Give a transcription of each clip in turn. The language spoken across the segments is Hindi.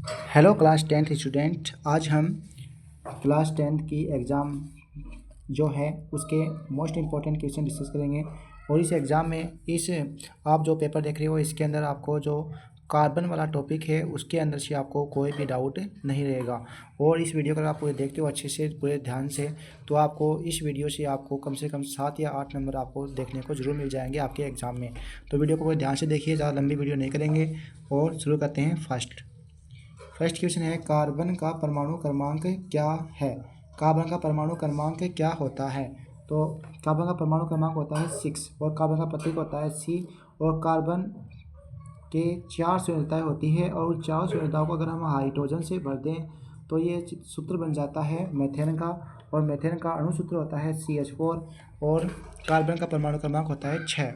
Hello class tenth student. आज हम क्लास टेंथ की एग्ज़ाम जो है उसके मोस्ट इम्पॉर्टेंट क्वेश्चन डिस्कस करेंगे। और इस एग्ज़ाम में इस आप जो पेपर देख रहे हो इसके अंदर आपको जो कार्बन वाला टॉपिक है उसके अंदर से आपको कोई भी डाउट नहीं रहेगा। और इस वीडियो को अगर आप पूरे देखते हो अच्छे से पूरे ध्यान से तो आपको इस वीडियो से आपको कम से कम 7 या 8 नंबर आपको देखने को ज़रूर मिल जाएंगे आपके एग्ज़ाम में। तो वीडियो को पूरे ध्यान से देखिए, ज़्यादा लंबी वीडियो नहीं करेंगे और शुरू करते हैं। फर्स्ट क्वेश्चन है, कार्बन का परमाणु क्रमांक क्या है? कार्बन का परमाणु क्रमांक क्या होता है? तो कार्बन का परमाणु क्रमांक होता है 6 और कार्बन का प्रतीक होता है C। और कार्बन के 4 संयोजकताएं होती है और उन 4 संयोजकताओं को अगर हम हाइड्रोजन से भर दें तो ये सूत्र बन जाता है मेथेन का। और मेथेन का अणु सूत्र होता है CH4 और कार्बन का परमाणु क्रमांक होता है 6।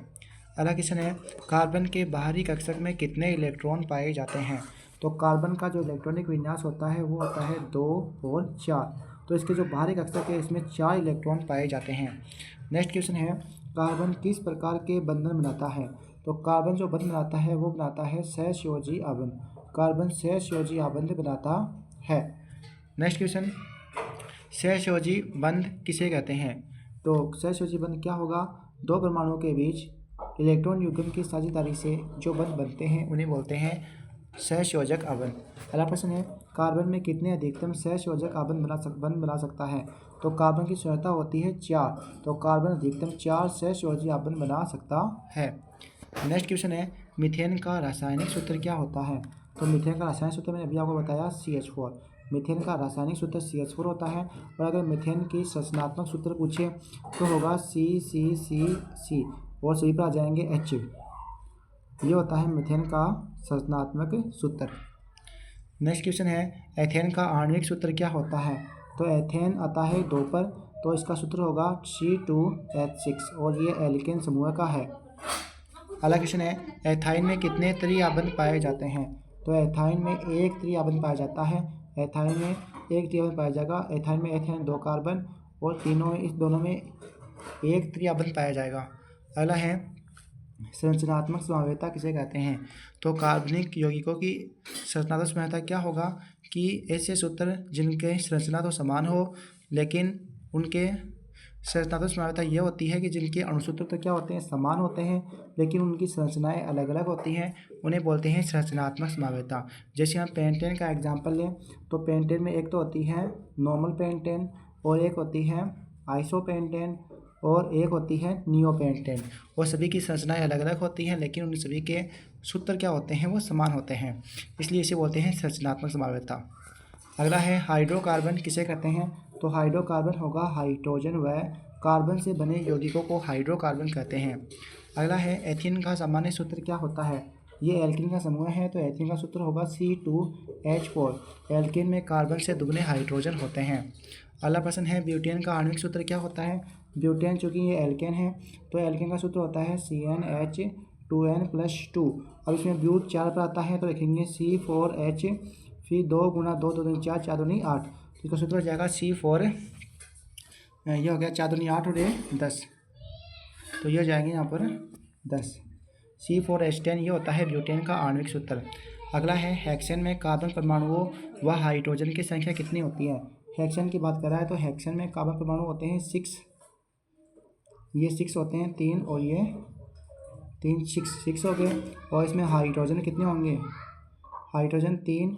अगला क्वेश्चन है, कार्बन के बाहरी कक्षक में कितने इलेक्ट्रॉन पाए जाते हैं? तो कार्बन का जो इलेक्ट्रॉनिक विन्यास होता है वो होता है 2 और 4। तो इसके जो बाहरी कक्षक है इसमें 4 इलेक्ट्रॉन पाए जाते हैं। नेक्स्ट क्वेश्चन है, कार्बन किस प्रकार के बंधन बनाता है? तो कार्बन जो बंध बनाता है वो बनाता है सहसंयोजी आबंध। कार्बन सहसंयोजी आबंध बनाता है। नेक्स्ट क्वेश्चन, सहसंयोजी बंध किसे कहते हैं? तो सहसंयोजी बंध क्या होगा? दो परमाणुओं के बीच इलेक्ट्रॉन युग्म की साझेदारी से जो बंध बनते हैं उन्हें बोलते हैं सहसंयोजक आबंध। अगला प्रश्न है, कार्बन में कितने अधिकतम सहसंयोजक आबंध बंध बना सकता है? तो कार्बन की संयोजकता होती है 4, तो कार्बन अधिकतम 4 सहसंयोजी आबंध बना सकता है। नेक्स्ट क्वेश्चन है, मीथेन का रासायनिक सूत्र क्या होता है? तो मीथेन का रासायनिक सूत्र मैंने अभी आपको बताया CH4। मीथेन का रासायनिक सूत्र CH4 होता है। और अगर मीथेन की संरचनात्मक सूत्र पूछे तो होगा C और सभी पर आ जाएंगे H। ये होता है मीथेन का संरचनात्मक सूत्र। नेक्स्ट क्वेश्चन है, एथेन का आणविक सूत्र क्या होता है? तो एथेन आता है 2 पर, तो इसका सूत्र होगा C2H6 और ये एल्केन समूह का है। अगला क्वेश्चन है, एथाइन में कितने त्रिआबंध पाए जाते हैं? तो एथाइन में एक त्रिआबंध पाया जाता है। एथाइन में एक त्रिआबंध पाया जाएगा। एथाइन में एथेन 2 कार्बन और तीनों इस दोनों में एक त्रिआबंध पाया जाएगा। अगला है, संरचनात्मक संभाव्यता किसे कहते हैं? तो कार्बनिक यौगिकों की संरचनात्मक संभाव्यता क्या होगा कि ऐसे सूत्र जिनके संरचना तो समान हो लेकिन उनके संरचनात्मक संभाव्यता यह होती है कि जिनके अणुसूत्र तो क्या होते हैं, समान होते हैं, लेकिन उनकी संरचनाएं अलग अलग होती हैं, उन्हें बोलते हैं संरचनात्मक संभाव्यता। जैसे हम पेंटेन का एग्जाम्पल लें तो पेंटेन में एक तो होती है नॉर्मल पेंटेन और एक होती है आइसोपेंटेन और एक होती है नियोपेंटेन। और सभी की संरचनाएं अलग अलग होती हैं लेकिन उन सभी के सूत्र क्या होते हैं, वो समान होते हैं, इसलिए इसे बोलते हैं संरचनात्मक संभाव्यता। अगला है, हाइड्रोकार्बन किसे कहते हैं? तो हाइड्रोकार्बन होगा हाइड्रोजन व कार्बन से बने यौगिकों को हाइड्रोकार्बन कहते हैं। अगला है, एथीन का सामान्य सूत्र क्या होता है? ये एल्कीन का समूह है तो एथीन का सूत्र होगा C2H4। एल्कीन में कार्बन से दुगने हाइड्रोजन होते हैं। अगला प्रश्न है, ब्यूटेन का आणविक सूत्र क्या होता है? ब्यूटेन चूँकि ये एल्केन है तो एल्केन का सूत्र होता है CnH2n+2। अब इसमें ब्यूट 4 पर आता है तो लिखेंगे C4H, फिर 2 गुना 2 2 दूनी 4 4 दूनी 8, तो इसका सूत्र हो जाएगा C4, ये हो गया 4 दूनी 8 और ये 10, तो ये हो जाएंगे यहाँ पर 10। C4H10 ये होता है ब्यूटेन का आणविक सूत्र। अगला है, हेक्सेन में कार्बन परमाणुओं व हाइड्रोजन की संख्या कितनी होती है? हेक्सेन की बात कर रहा है तो हेक्सेन में कार्बन परमाणु होते हैं 6। ये 6 होते हैं 3 और ये 3, 6 हो गए। और इसमें हाइड्रोजन कितने होंगे? हाइड्रोजन 3,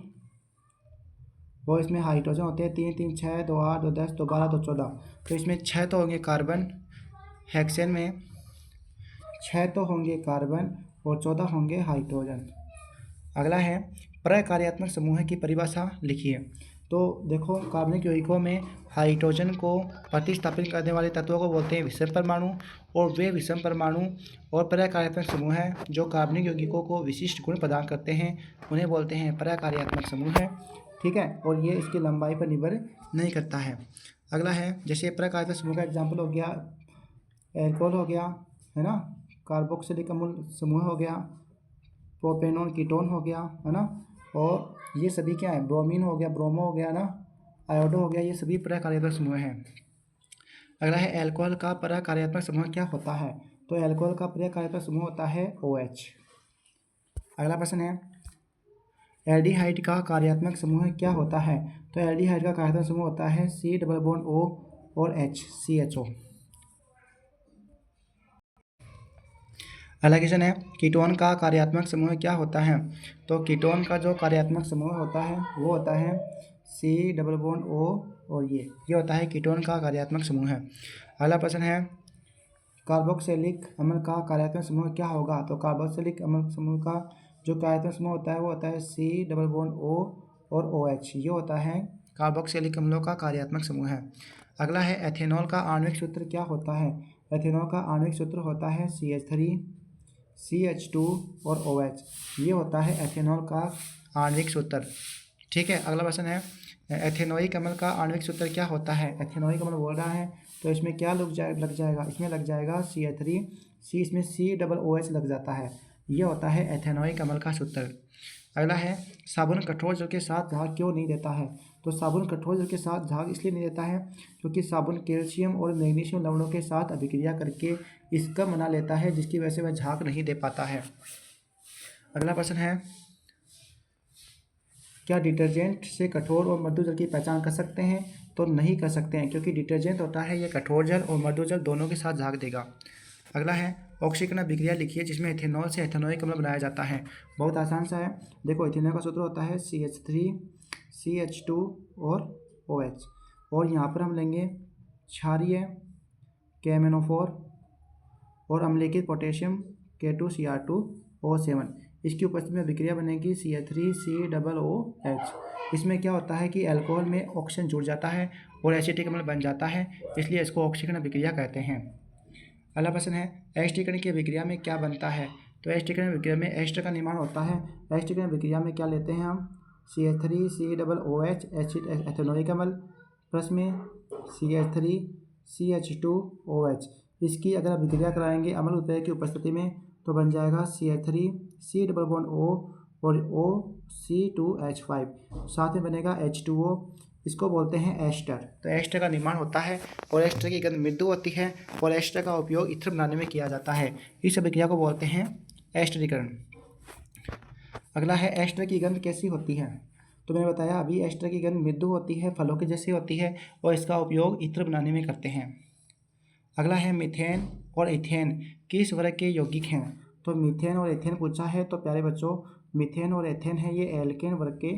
और इसमें हाइड्रोजन होते हैं 3 3 6 2 8 2 10 2 12 2 14, तो इसमें 6 तो होंगे कार्बन। हेक्सेन में 6 तो होंगे कार्बन और 14 होंगे हाइड्रोजन। अगला है, प्रकार्यात्मक समूह की परिभाषा लिखिए। तो देखो, कार्बनिक यौगिकों में हाइड्रोजन को प्रतिस्थापित करने वाले तत्वों को बोलते हैं विषम परमाणु। और वे विषम परमाणु और प्रकार्यात्मक समूह हैं जो कार्बनिक यौगिकों को विशिष्ट गुण प्रदान करते हैं, उन्हें बोलते हैं प्रकार्यात्मक समूह है। ठीक है, और ये इसकी लंबाई पर निर्भर नहीं करता है। अगला है, जैसे प्रकार्यात्मक समूह का एग्जाम्पल हो गया एल्कोहल हो गया, है ना, कार्बोक्सिलिक अम्ल समूह हो गया, प्रोपेनॉन कीटोन हो गया, है ना, और ये सभी क्या है, ब्रोमीन हो गया, ब्रोमो हो गया ना, आयोडो हो गया, ये सभी प्रकार्यात्मक समूह हैं। अगला है, एल्कोहल का प्रकार्यात्मक समूह क्या होता है? तो एल्कोहल का प्रकार्यात्मक समूह होता है OH। अगला प्रश्न है, एल्डिहाइड का कार्यात्मक समूह क्या होता है? तो एल्डिहाइड का कार्यात्मक समूह होता है C डबल बॉन्ड O और H CHO। अगला क्वेश्चन है कीटोन का कार्यात्मक समूह क्या होता है? तो कीटोन का जो कार्यात्मक समूह होता है वो होता है C डबल बॉन्ड O और ये होता है कीटोन का कार्यात्मक समूह है। अगला प्रश्न है कार्बोक्सिलिक अम्ल का कार्यात्मक समूह क्या होगा? तो कार्बोक्सिलिक अम्ल समूह का जो कार्यात्मक समूह होता है वो होता है C डबल बॉन्ड O और OH। ये होता है कार्बोक्सिलिक अम्लों का कार्यात्मक समूह है। अगला है एथेनॉल का आणविक सूत्र क्या होता है? एथेनॉल का आणविक सूत्र होता है CH3 CH2 और OH। ये होता है एथेनॉल का आणविक सूत्र। ठीक है, अगला प्रश्न है एथेनोइक अम्ल का आणविक सूत्र क्या होता है? एथेनोइक अम्ल बोल रहा है तो इसमें क्या लग जाएगा? इसमें लग जाएगा CH3 C, इसमें C डबल OH लग जाता है। ये होता है एथेनोइक अम्ल का सूत्र। अगला है साबुन कठोर जल के साथ झाग क्यों नहीं देता है? तो साबुन कठोर जल के साथ झाग इसलिए नहीं देता है क्योंकि साबुन कैल्शियम और मैग्नीशियम लवणों के साथ अभिक्रिया करके इसका बना लेता है, जिसकी वजह से वह झाग नहीं दे पाता है। अगला प्रश्न है क्या डिटर्जेंट से कठोर और मृदु जल की पहचान कर सकते हैं? तो नहीं कर सकते हैं, क्योंकि डिटर्जेंट होता है ये कठोर जल और मृदु जल दोनों के साथ झाग देगा। अगला है ऑक्सीकरण अभिक्रिया लिखिए जिसमें इथेनॉल से एथेनोइक अम्ल बनाया जाता है। बहुत आसान सा है, देखो इथेनॉल का सूत्र होता है CH3 CH2 और OH, और यहाँ पर हम लेंगे क्षारीय KMnO4 और अम्लीकृत पोटेशियम K2Cr2O7। इसकी उपस्थिति में अभिक्रिया बनेगी CH3COOH। इसमें क्या होता है कि अल्कोहल में ऑक्सीजन जुड़ जाता है और एसिटिक अम्ल बन जाता है, इसलिए इसको ऑक्सीकरण अभिक्रिया कहते हैं। अगला प्रश्न है एस्टिकरण की अभिक्रिया में क्या बनता है? तो एस्टिकरण अभिक्रिया में एस्टर का निर्माण होता है। एस्टिकरण अभिक्रिया में क्या लेते हैं हम? CH3 COOH एथेनोइक अम्ल प्लस में CH3 CH2OH। इसकी अगर अभिक्रिया कराएंगे अम्ल उत्प्रेरक की उपस्थिति में तो बन जाएगा CH3 C double bond O और O C2H5, साथ में बनेगा H2O। इसको बोलते हैं एस्टर। तो एस्टर का निर्माण होता है और एस्टर की गंध मृदु होती है और एस्टर का उपयोग इत्र बनाने में किया जाता है। इस अभिक्रिया को बोलते हैं एस्टरीकरण। अगला है एस्टर की गंध कैसी होती है? तो मैंने बताया अभी एस्टर की गंध मृदु होती है, फलों की जैसी होती है और इसका उपयोग इत्र बनाने में करते हैं। अगला है मीथेन और इथेन किस वर्ग के यौगिक हैं? तो मीथेन और इथेन पूछा है तो प्यारे बच्चों मीथेन और इथेन है ये एल्केन वर्ग के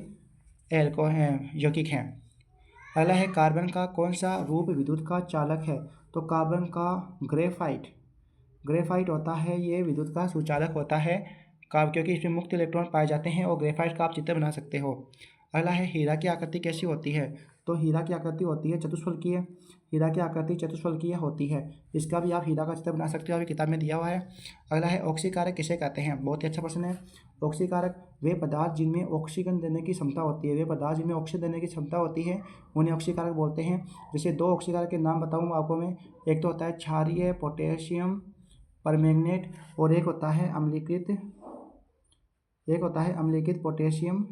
यौगिक हैं। अगला है कार्बन का कौन सा रूप विद्युत का चालक है? तो कार्बन का ग्रेफाइट होता है ये विद्युत का सुचालक होता है क्योंकि इसमें मुक्त इलेक्ट्रॉन पाए जाते हैं और ग्रेफाइट का आप चित्र बना सकते हो। अगला है हीरा की आकृति कैसी होती है? तो हीरा की आकृति होती है चतुष्फलकीय। हीरा की आकृति चतुष्फलकीय होती है, इसका भी आप हीरा का चित्र बना सकते हो, अभी किताब में दिया हुआ है। अगला है ऑक्सीकारक किसे कहते हैं? बहुत ही अच्छा प्रश्न है। ऑक्सीकारक वे पदार्थ जिनमें ऑक्सीजन देने की क्षमता होती है, वे पदार्थ जिनमें ऑक्सीजन देने की क्षमता होती है उन्हें ऑक्सीकारक बोलते हैं। जैसे दो ऑक्सीकारक के नाम बताऊँगा आपको मैं, एक तो होता है क्षारीय पोटेशियम परमैंगनेट और एक होता है अम्लीकृत पोटेशियम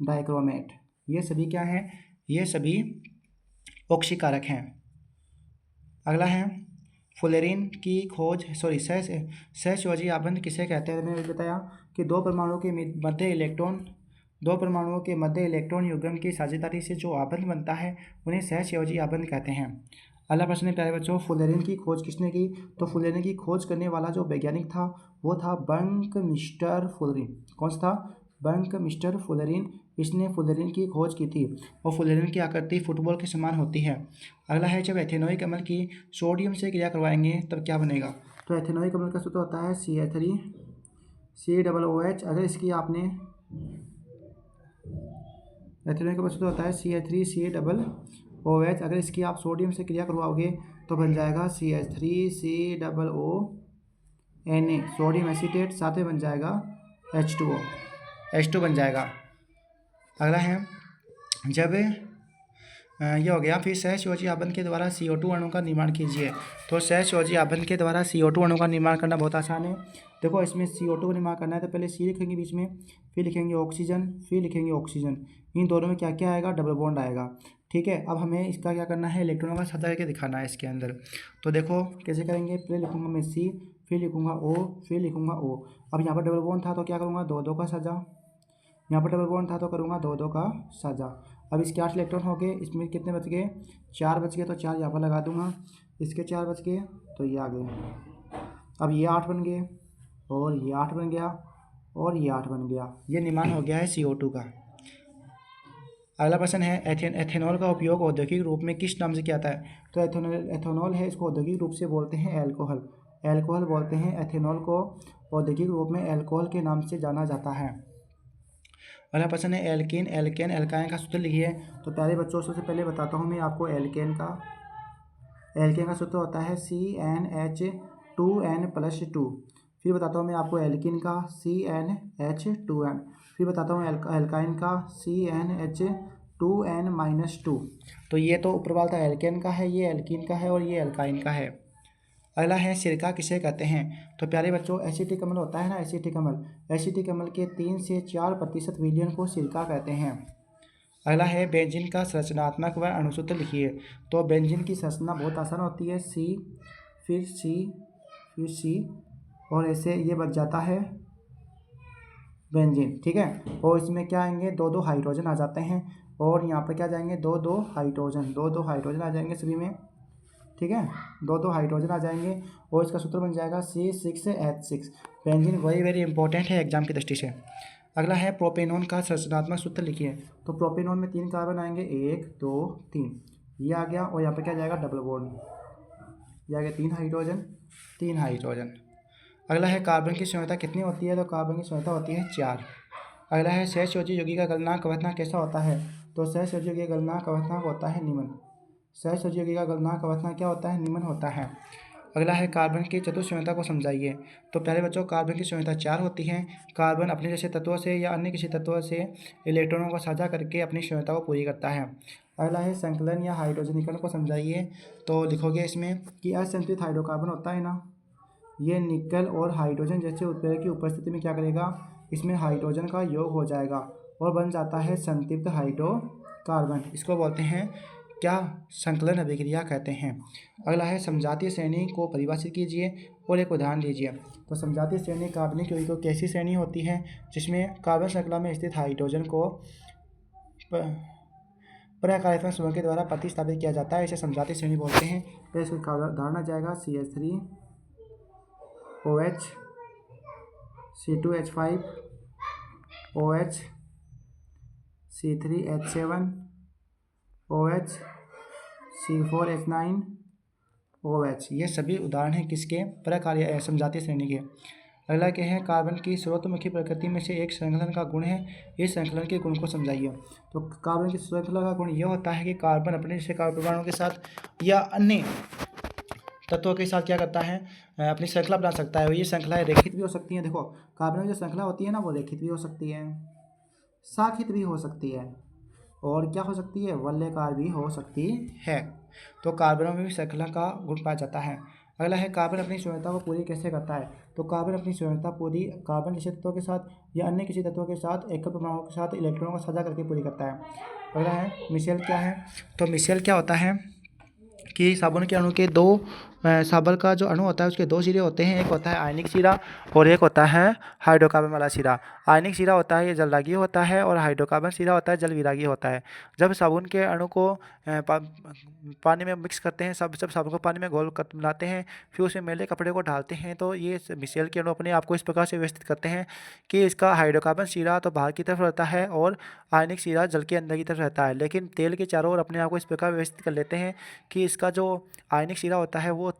डाइक्रोमेट। ये सभी क्या हैं? ये सभी ऑक्सीकारक हैं। अगला है फुलेरिन की खोज सहसंयोजी आबंध किसे कहते हैं? मैंने बताया कि दो परमाणुओं के मध्य इलेक्ट्रॉन युग्म की साझेदारी से जो आबंध बनता है उन्हें सहसंयोजी आबंध कहते हैं। अगला प्रश्न है प्यारे बच्चों फुलेरिन की खोज किसने की? तो फुलेरिन की खोज करने वाला जो वैज्ञानिक था वो था बंकमिस्टर फुलेरिन। कौन सा था? बंकमिस्टर फुलेरिन। इसने फुलेरिन की खोज की थी और फुलेरिन की आकृति फुटबॉल के समान होती है। अगला है जब एथेनोइक अम्ल की सोडियम से क्रिया करवाएंगे तब क्या बनेगा? तो एथेनोइक अम्ल का सूत्र होता है CH3 COOH। अगर इसकी आपने एथेनोइक अम्ल सूत्र होता है CH3 COOH। अगर इसकी आप सोडियम से क्रिया करवाओगे तो बन जाएगा CH3 COONA सोडियम एसीटेट, साथ में बन जाएगा H2 बन जाएगा। अगला है जब ये हो गया, फिर सहसंयोजी आबंध के द्वारा CO2 अणु का निर्माण कीजिए। तो सहसंयोजी आबंध के द्वारा CO2 अणु का निर्माण करना बहुत आसान है। देखो इसमें CO2 का निर्माण करना है तो पहले C लिखेंगे बीच में, फिर लिखेंगे ऑक्सीजन, फिर लिखेंगे ऑक्सीजन। इन दोनों में क्या क्या आएगा? डबल बॉन्ड आएगा। ठीक है, अब हमें इसका क्या करना है? इलेक्ट्रॉनों का साझा करके दिखाना है इसके अंदर। तो देखो कैसे करेंगे, पहले लिखूंगा मैं C, फिर लिखूंगा O, फिर लिखूंगा O। अब यहाँ पर डबल बॉन्ड था तो क्या करूँगा? दो का साझा, यहाँ पर डबल बॉन्ड था तो करूँगा 2 का साझा। अब इसके 8 इलेक्ट्रॉन हो गए, इसमें कितने बच गए, 4 बच गए, तो 4 यहाँ पर लगा दूंगा, इसके 4 बच गए तो ये आ गए। अब ये 8 बन गए और ये 8 बन गया और ये 8 बन गया। ये निर्माण हो गया है CO2 का। अगला प्रश्न है एथेनॉल का उपयोग औद्योगिक रूप में किस नाम से किया जाता है? तो एथेनॉल है, इसको औद्योगिक रूप से बोलते हैं एल्कोहल। एल्कोहल बोलते हैं एथेनॉल को, औद्योगिक रूप में एल्कोहल के नाम से जाना जाता है। अगला प्रश्न है एल्केन एल्काइन का सूत्र लिखिए। तो प्यारे बच्चों, सबसे पहले बताता हूँ मैं आपको एल्केन का सूत्र होता है CnH2n+2। फिर बताता हूँ मैं आपको एल्किन का CnH2n। फिर बताता हूँ एल्काइन का CnH2n-2। तो ये तो ऊपर वाला था एल्केन का है, ये एल्किन का है और ये एल्काइन का है। अगला है सिरका किसे कहते हैं? तो प्यारे बच्चों, एसिटिक अम्ल होता है ना, एसिटिक अम्ल के 3 से 4% विलयन को सिरका कहते हैं। अगला है बेंजीन का संरचनात्मक व अणुसूत्र लिखिए। तो बेंजीन की संरचना बहुत आसान होती है, फिर C और ऐसे ये बच जाता है बेंजीन, ठीक है। और इसमें क्या आएंगे, 2 हाइड्रोजन आ जाते हैं और यहाँ पर क्या जाएंगे, 2 हाइड्रोजन आ जाएंगे सभी में, ठीक है। 2 हाइड्रोजन आ जाएंगे और इसका सूत्र बन जाएगा C6H6। बेंजीन वेरी इंपॉर्टेंट है एग्जाम की दृष्टि से। अगला है प्रोपेनॉन का संरचनात्मक सूत्र लिखिए। तो प्रोपेनॉन में 3 कार्बन आएंगे, 1 2 3, ये आ गया और यहाँ पर क्या जाएगा डबल बॉन्ड, ये आ गया 3 हाइड्रोजन। अगला है कार्बन की संयोजकता कितनी होती है? तो कार्बन की संयोजकता होती है 4। अगला है सहसंयोजी यौगिक का गलनांक अवयवनांक कैसा होता है? तो सहसंयोजी यौगिक का गलनांक अवयवनांक होता है निम्न। सहसंयोजी यौगिक का गलनांक अवयवनांक क्या होता है? निम्न होता है। अगला है कार्बन की चतुर्संयोजकता को समझाइए। तो प्यारे बच्चों, कार्बन की संयोजकता 4 होती है। कार्बन अपने जैसे तत्वों से या अन्य किसी तत्वों से इलेक्ट्रॉनों को साझा करके अपनी संयोजकता को पूरी करता है। अगला है संकलन या हाइड्रोजनीकरण को समझाइए। तो लिखोगे इसमें कि असंतुलित हाइड्रोकार्बन होता है ना, ये निकल और हाइड्रोजन जैसे उत्प्रेरक की उपस्थिति में क्या करेगा, इसमें हाइड्रोजन का योग हो जाएगा और बन जाता है संतृप्त हाइड्रोकार्बन। इसको बोलते हैं क्या, संकलन अभिक्रिया कहते हैं। अगला है समजातीय श्रेणी को परिभाषित कीजिए और एक उदाहरण दीजिए। तो समजातीय श्रेणी कार्बनिक यौगिकों की ऐसी श्रेणी होती है जिसमें कार्बन श्रृंखला में स्थित हाइड्रोजन को प्रकार्यात्मक समूह के द्वारा प्रतिस्थापित किया जाता है, इसे समजातीय श्रेणी बोलते हैं। तो इसका उदाहरण आ जाएगा CH3OH, C2H5 OH, C3H7 OH, C4H9 OH। ये सभी उदाहरण हैं किसके, प्रकार्य समजातीय श्रेणी के। अगला क्या है, कार्बन की स्रोतमुखी प्रकृति में से एक श्रृंखलन का गुण है, इस श्रृंखलन के गुण को समझाइए। तो कार्बन की श्रृंखला का गुण यह होता है कि कार्बन अपने जैसे कार्बन परमाणुओं के साथ या अन्य तत्वों के साथ क्या करता है, अपनी श्रृंखला बना सकता है। ये श्रृंखलाएं रेखित भी हो सकती हैं। देखो कार्बन की जो श्रृंखला होती है ना, वो रेखित भी हो सकती है, शाखित भी हो सकती है और क्या हो सकती है, वलयाकार भी हो सकती है। तो कार्बनों में भी श्रृंखला का गुण पाया जाता है। अगला है कार्बन अपनी संयोजकता को पूरी कैसे करता है? तो कार्बन अपनी संयोजकता पूरी कार्बन जैसे तत्वों के साथ या अन्य किसी तत्वों के साथ एकल परमाणुओं के साथ इलेक्ट्रॉनों को साझा करके पूरी करता है। अगला है मिशेल क्या है? तो मिशेल क्या होता है कि साबुन के अणु के 2 साबुन का जो अणु होता है उसके 2 सिरे होते हैं, एक होता है आयनिक सिरा और एक होता है हाइड्रोकार्बन वाला सिरा। आयनिक सिरा होता है ये जलदागी होता है और हाइड्रोकार्बन सिरा होता है जल विरागी होता है। जब साबुन के अणु को पानी में मिक्स करते हैं, जब साबुन को पानी में घोल कर मिलाते हैं, फिर उसमें मैले कपड़े को डालते हैं, तो ये मिशेल के अणु अपने आप को इस प्रकार से व्यवस्थित करते हैं कि इसका हाइड्रोकार्बन सिरा तो बाहर की तरफ रहता है और आयनिक सिरा जल के अंदर की तरफ रहता है। लेकिन तेल के चारों ओर अपने आप को इस प्रकार व्यवस्थित कर लेते हैं कि इसका जो आयनिक सिरा होता है वो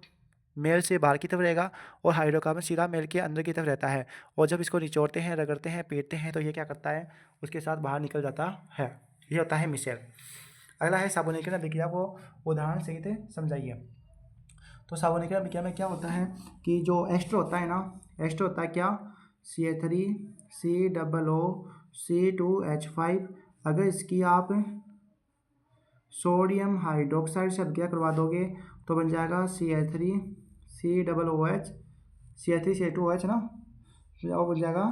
मेल से बाहर की तरफ रहेगा और हाइड्रोकार्बन सिरा मेल के अंदर की तरफ रहता है। और जब इसको निचोड़ते हैं, रगड़ते हैं, पीटते हैं, तो ये क्या करता है, उसके साथ बाहर निकल जाता है। ये होता है मिशेल। अगला है साबुनीकरण अभिक्रिया को उदाहरण सहित समझाइए। तो साबुनीकरण अभिक्रिया में क्या होता है कि जो एस्टर होता है ना, एस्टर होता है क्या, CH3COOC2H5। अगर इसकी आप सोडियम हाइड्रोक्साइड से अभिक्रिया करवा दोगे तो बन जाएगा CH3COOH, CH3CH2OH ना, वो बन जाएगा,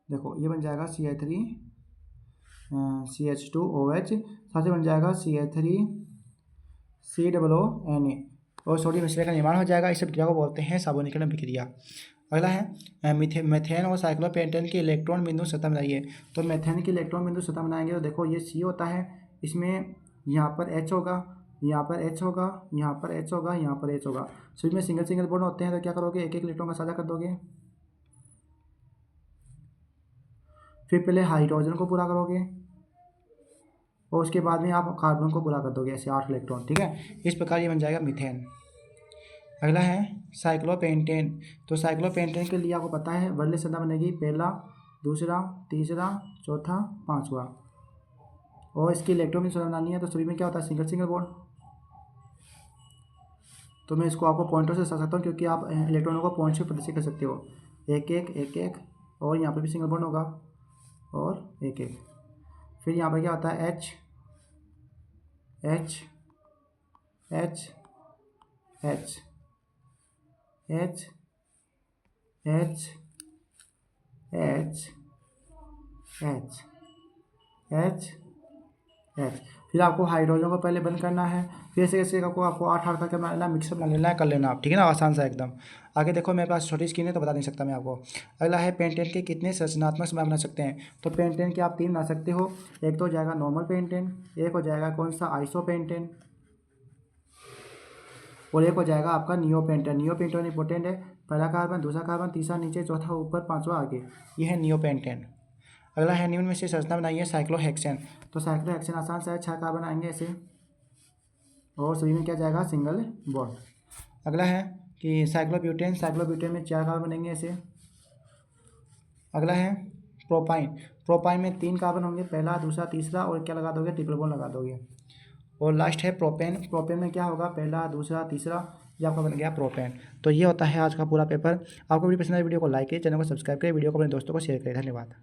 देखो ये बन जाएगा CH2OH, साथ ही बन जाएगा CH3COONA और सोडियम मिश्रण का निर्माण हो जाएगा। इस अभिक्रिया को बोलते हैं साबुनीकरण अभिक्रिया। अगला है मेथेन और साइक्लोपेंटेन के इलेक्ट्रॉन बिंदु सतह बनाइए। तो मेथेन के इलेक्ट्रॉन बिंदु सतह बनाएंगे तो देखो ये सी होता है, इसमें यहाँ पर एच होगा, यहाँ पर एच होगा, यहाँ पर एच होगा, यहाँ पर एच होगा। सभी में सिंगल सिंगल बॉन्ड होते हैं तो क्या करोगे, एक एक इलेक्ट्रॉन का साझा कर दोगे। फिर पहले हाइड्रोजन को पूरा करोगे और उसके बाद में आप कार्बन को पूरा कर दोगे, ऐसे 8 इलेक्ट्रॉन। ठीक है, इस प्रकार ये बन जाएगा मीथेन। अगला है साइक्लोपेंटेन। तो साइक्लोपेंटेन के लिए आपको पता है वर्णलेख संरचना बनेगी, पहला, दूसरा, तीसरा, चौथा, पांचवा। और इसकी इलेक्ट्रॉन की संरचना बनानी है तो सभी में क्या होता है, सिंगल सिंगल बॉन्ड। तो मैं इसको आपको पॉइंटों से समझाता हूँ क्योंकि आप इलेक्ट्रॉनों को पॉइंट से प्रदर्शित कर सकते हो। एक एक एक एक, और यहाँ पर भी सिंगल बॉन्ड होगा और एक एक। फिर यहाँ पर क्या होता है, H H H H H H H H H H. फिर आपको हाइड्रोजन को पहले बंद करना है, फिर ऐसे ऐसे आपको 8 करके बना लेना, मिक्सअप बना लेना है, कर लेना आप। ठीक है ना, आसान सा एकदम। आगे देखो मेरे पास छोटी स्क्रीन है तो बता नहीं सकता मैं आपको। अगला है पेंटेन के कितने संरचनात्मक समूह बना सकते हैं। तो पेंटेन के आप 3 बना सकते हो। एक तो हो जाएगा नॉर्मल पेंटेन, एक हो जाएगा कौन सा, आइसो पेंटेन, और एक हो जाएगा आपका neo pentane. Neo pentane important है, पहला कार्बन, दूसरा कार्बन, तीसरा नीचे, चौथा ऊपर, पांचवा आगे, ये है नियो पेंटेन। अगला है निम्न में से संरचना बनाइए साइक्लोहेक्सेन। तो साइक्लोहेक्सेन आसान सा है, 6 कार्बन आएंगे ऐसे, और सभी में क्या जाएगा, सिंगल बॉन्ड। अगला है कि साइक्लोब्यूटेन। साइक्लोब्यूटेन में 4 कार्बन बनेंगे ऐसे। अगला है प्रोपाइन। प्रोपाइन में 3 कार्बन होंगे, पहला, दूसरा, तीसरा, और क्या लगा दोगे, ट्रिपल बॉन्ड लगा दोगे। और लास्ट है प्रोपेन। प्रोपेन में क्या होगा, पहला, दूसरा, तीसरा, ये आपका बन गया प्रोपेन। तो ये होता है आज का पूरा पेपर। आपको वीडियो पसंद है, वीडियो को लाइक करिए, चैनल को सब्सक्राइब करिए, वीडियो को अपने दोस्तों को शेयर करिए। धन्यवाद।